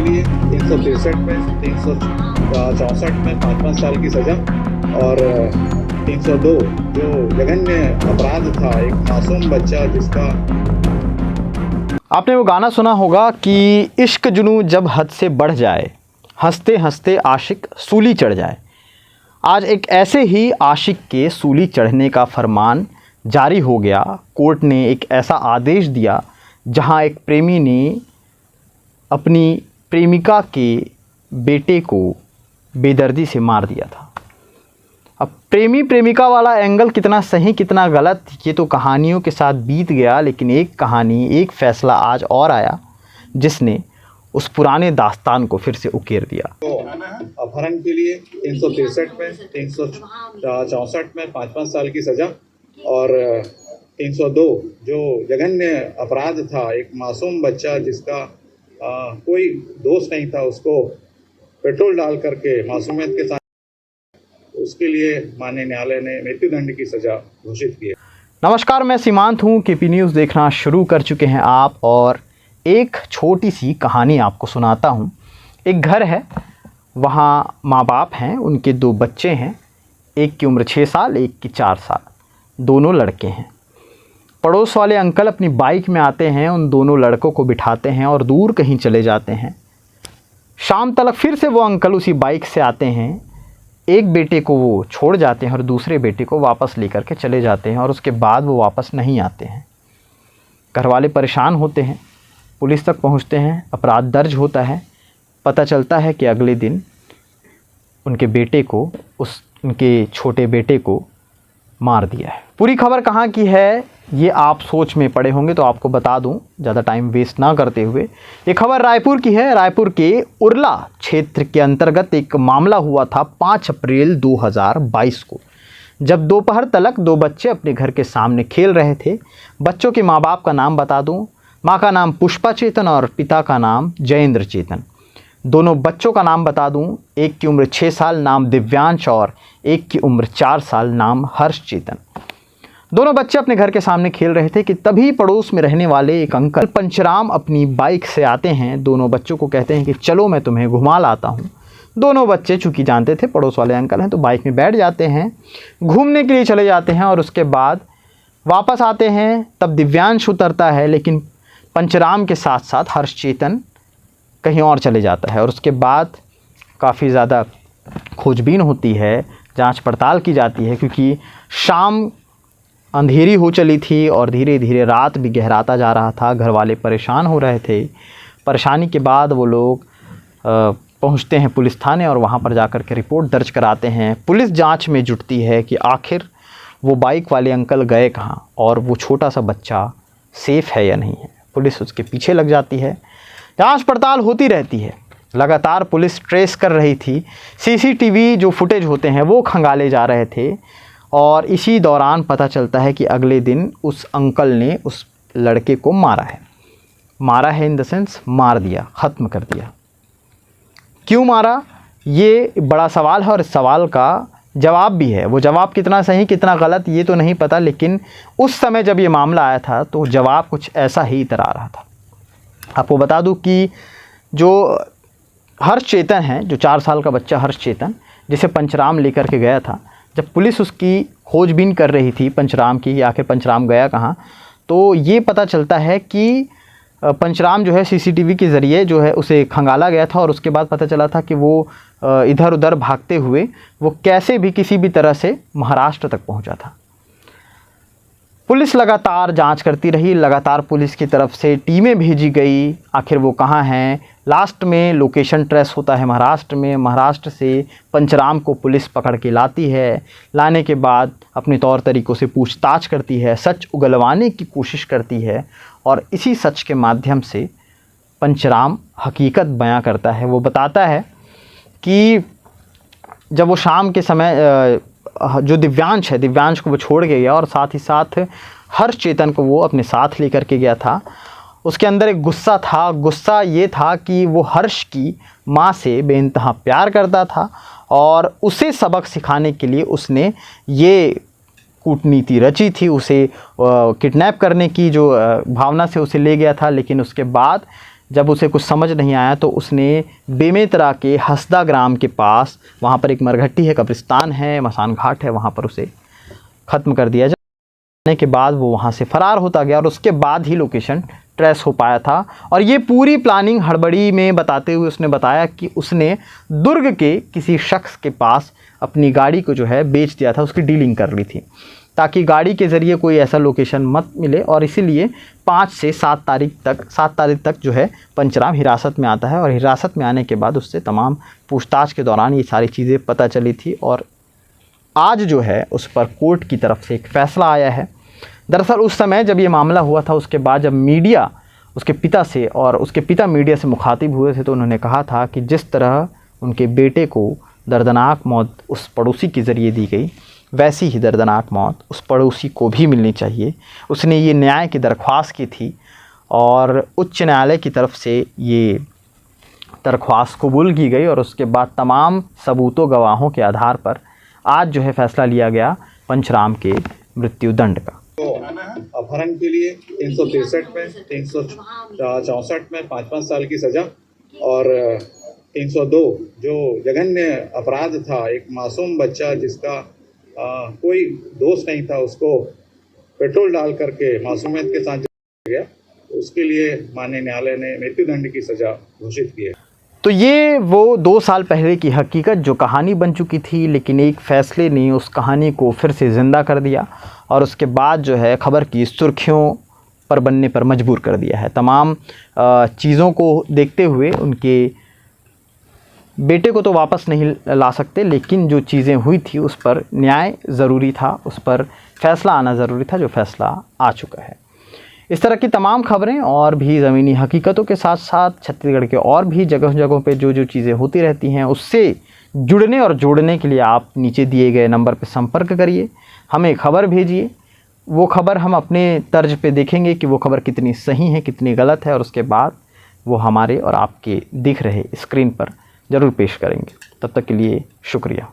के लिए 363 में 364 में 5-5 साल की सजा और 302 जो जघन्य अपराध था, एक मासूम बच्चा जिसका। आपने वो गाना सुना होगा कि इश्क जुनू जब हद से बढ़ जाए, हंसते हंसते आशिक सूली चढ़ जाए। आज एक ऐसे ही आशिक के सूली चढ़ने का फरमान जारी हो गया। कोर्ट ने एक ऐसा आदेश दिया जहां एक प्रेमी ने अपनी प्रेमिका के बेटे को बेदर्दी से मार दिया था। अब प्रेमी प्रेमिका वाला एंगल कितना सही कितना गलत, ये तो कहानियों के साथ बीत गया, लेकिन एक कहानी, एक फ़ैसला आज और आया जिसने उस पुराने दास्तान को फिर से उकेर दिया। तो अपहरण के लिए 363 में 364 में 5-5 साल की सजा और 302 जो जघन्य अपराध था, एक मासूम बच्चा जिसका कोई दोष नहीं था, उसको पेट्रोल डाल करके मासूमियत के साथ, उसके लिए माननीय न्यायालय ने मृत्युदंड की सजा घोषित की है। नमस्कार, मैं सीमांत हूँ। केपी न्यूज़ देखना शुरू कर चुके हैं आप, और एक छोटी सी कहानी आपको सुनाता हूँ। एक घर है, वहाँ माँ बाप हैं, उनके 2 बच्चे हैं। एक की उम्र 6 साल, एक की 4 साल, दोनों लड़के हैं। पड़ोस वाले अंकल अपनी बाइक में आते हैं, उन दोनों लड़कों को बिठाते हैं और दूर कहीं चले जाते हैं। शाम तक फिर से वो अंकल उसी बाइक से आते हैं। एक बेटे को वो छोड़ जाते हैं और दूसरे बेटे को वापस लेकर के चले जाते हैं, और उसके बाद वो वापस नहीं आते हैं। घर वाले परेशान होते हैं, पुलिस तक पहुंचते हैं, अपराध दर्ज होता है। पता चलता है कि अगले दिन उनके बेटे को, उनके छोटे बेटे को मार दिया है। पूरी खबर कहाँ की है ये आप सोच में पड़े होंगे, तो आपको बता दूं ज़्यादा टाइम वेस्ट ना करते हुए। ये खबर रायपुर की है। रायपुर के उरला क्षेत्र के अंतर्गत एक मामला हुआ था 5 अप्रैल 2022 को, जब दोपहर तक 2 बच्चे अपने घर के सामने खेल रहे थे। बच्चों के माँ बाप का नाम बता दूं, माँ का नाम पुष्पा चेतन और पिता का नाम जयेंद्र चेतन। दोनों बच्चों का नाम बता दूं, एक की उम्र 6 साल, नाम दिव्यांश, और एक की उम्र 4 साल, नाम हर्ष चेतन। दोनों बच्चे अपने घर के सामने खेल रहे थे कि तभी पड़ोस में रहने वाले एक अंकल पंचराम अपनी बाइक से आते हैं। दोनों बच्चों को कहते हैं कि चलो मैं तुम्हें घुमा लाता हूँ। दोनों बच्चे चूँकि जानते थे पड़ोस वाले अंकल हैं, तो बाइक में बैठ जाते हैं, घूमने के लिए चले जाते हैं, और उसके बाद वापस आते हैं। तब दिव्यांश उतरता है, लेकिन पंचराम के साथ साथ हर्ष चेतन कहीं और चले जाता है। और उसके बाद काफ़ी ज़्यादा खोजबीन होती है, जांच पड़ताल की जाती है, क्योंकि शाम अंधेरी हो चली थी और धीरे धीरे रात भी गहराता जा रहा था। घर वाले परेशान हो रहे थे। परेशानी के बाद वो लोग पहुंचते हैं पुलिस थाने, और वहां पर जाकर के रिपोर्ट दर्ज कराते हैं। पुलिस जांच में जुटती है कि आखिर वो बाइक वाले अंकल गए कहाँ और वो छोटा सा बच्चा सेफ़ है या नहीं है। पुलिस उसके पीछे लग जाती है, जांच पड़ताल होती रहती है। लगातार पुलिस ट्रेस कर रही थी। सीसीटीवी जो फुटेज होते हैं वो खंगाले जा रहे थे, और इसी दौरान पता चलता है कि अगले दिन उस अंकल ने उस लड़के को मारा है इन द सेंस मार दिया, ख़त्म कर दिया। क्यों मारा, ये बड़ा सवाल है, और इस सवाल का जवाब भी है। वो जवाब कितना सही कितना गलत ये तो नहीं पता, लेकिन उस समय जब ये मामला आया था तो जवाब कुछ ऐसा ही इतर आ रहा था। आपको बता दूं कि जो हर्ष चेतन है, जो 4 साल का बच्चा हर्ष चेतन, जिसे पंचराम लेकर के गया था, जब पुलिस उसकी खोजबीन कर रही थी पंचराम की, आखिर पंचराम गया कहाँ, तो ये पता चलता है कि पंचराम जो है सीसीटीवी के ज़रिए जो है उसे खंगाला गया था, और उसके बाद पता चला था कि वो इधर उधर भागते हुए वो कैसे भी किसी भी तरह से महाराष्ट्र तक पहुंचा था। पुलिस लगातार जांच करती रही, लगातार पुलिस की तरफ से टीमें भेजी गई, आखिर वो कहाँ हैं। लास्ट में लोकेशन ट्रेस होता है महाराष्ट्र में। महाराष्ट्र से पंचराम को पुलिस पकड़ के लाती है। लाने के बाद अपने तौर तरीक़ों से पूछताछ करती है, सच उगलवाने की कोशिश करती है, और इसी सच के माध्यम से पंचराम हकीकत बयां करता है। वो बताता है कि जब वो शाम के समय जो दिव्यांश को वो छोड़ के गया, और साथ ही साथ हर्ष चेतन को वो अपने साथ लेकर के गया था, उसके अंदर एक गुस्सा था। गुस्सा ये था कि वो हर्ष की माँ से बेइंतहा प्यार करता था, और उसे सबक सिखाने के लिए उसने ये कूटनीति रची थी। उसे किडनैप करने की जो भावना से उसे ले गया था, लेकिन उसके बाद जब उसे कुछ समझ नहीं आया तो उसने बेमेतरा के हसदा ग्राम के पास, वहाँ पर एक मरघट्टी है, कब्रिस्तान है, मसान घाट है, वहाँ पर उसे ख़त्म कर दिया। जाने के बाद वो वहाँ से फ़रार होता गया और उसके बाद ही लोकेशन ट्रेस हो पाया था। और ये पूरी प्लानिंग हड़बड़ी में बताते हुए उसने बताया कि उसने दुर्ग के किसी शख्स के पास अपनी गाड़ी को जो है बेच दिया था, उसकी डीलिंग कर ली थी ताकि गाड़ी के ज़रिए कोई ऐसा लोकेशन मत मिले। और इसीलिए 5 से 7 तारीख तक जो है पंचराम हिरासत में आता है और हिरासत में आने के बाद उससे तमाम पूछताछ के दौरान ये सारी चीज़ें पता चली थी और आज जो है उस पर कोर्ट की तरफ से एक फ़ैसला आया है। दरअसल उस समय जब ये मामला हुआ था, उसके बाद जब मीडिया उसके पिता से और उसके पिता मीडिया से मुखातिब हुए थे तो उन्होंने कहा था कि जिस तरह उनके बेटे को दर्दनाक मौत उस पड़ोसी के ज़रिए दी गई, वैसी ही दर्दनाक मौत उस पड़ोसी को भी मिलनी चाहिए। उसने ये न्याय की दरख्वास्त की थी और उच्च न्यायालय की तरफ से ये दरख्वास्त कबूल की गई और उसके बाद तमाम सबूतों गवाहों के आधार पर आज जो है फ़ैसला लिया गया पंचराम के मृत्युदंड का। तो अपहरण के लिए 363 में, 364 में 5-5 साल की सज़ा और 302 जो जघन्य अपराध था, एक मासूम बच्चा जिसका कोई दोष नहीं था, उसको पेट्रोल डाल करके मासूमियत के साथ गया, उसके लिए माननीय न्यायालय ने मृत्युदंड की सज़ा घोषित की है। तो ये वो 2 साल पहले की हकीकत जो कहानी बन चुकी थी, लेकिन एक फ़ैसले ने उस कहानी को फिर से ज़िंदा कर दिया और उसके बाद जो है ख़बर की सुर्खियों पर बनने पर मजबूर कर दिया है। तमाम चीज़ों को देखते हुए उनके बेटे को तो वापस नहीं ला सकते, लेकिन जो चीज़ें हुई थी उस पर न्याय ज़रूरी था, उस पर फ़ैसला आना ज़रूरी था, जो फ़ैसला आ चुका है। इस तरह की तमाम खबरें और भी ज़मीनी हकीकतों के साथ साथ छत्तीसगढ़ के और भी जगहों पे जो चीज़ें होती रहती हैं, उससे जुड़ने और जोड़ने के लिए आप नीचे दिए गए नंबर पर संपर्क करिए, हमें खबर भेजिए। वो खबर हम अपने तर्ज पे देखेंगे कि वो खबर कितनी सही है, कितनी गलत है और उसके बाद वो हमारे और आपके दिख रहे स्क्रीन पर ज़रूर पेश करेंगे। तब तक के लिए शुक्रिया।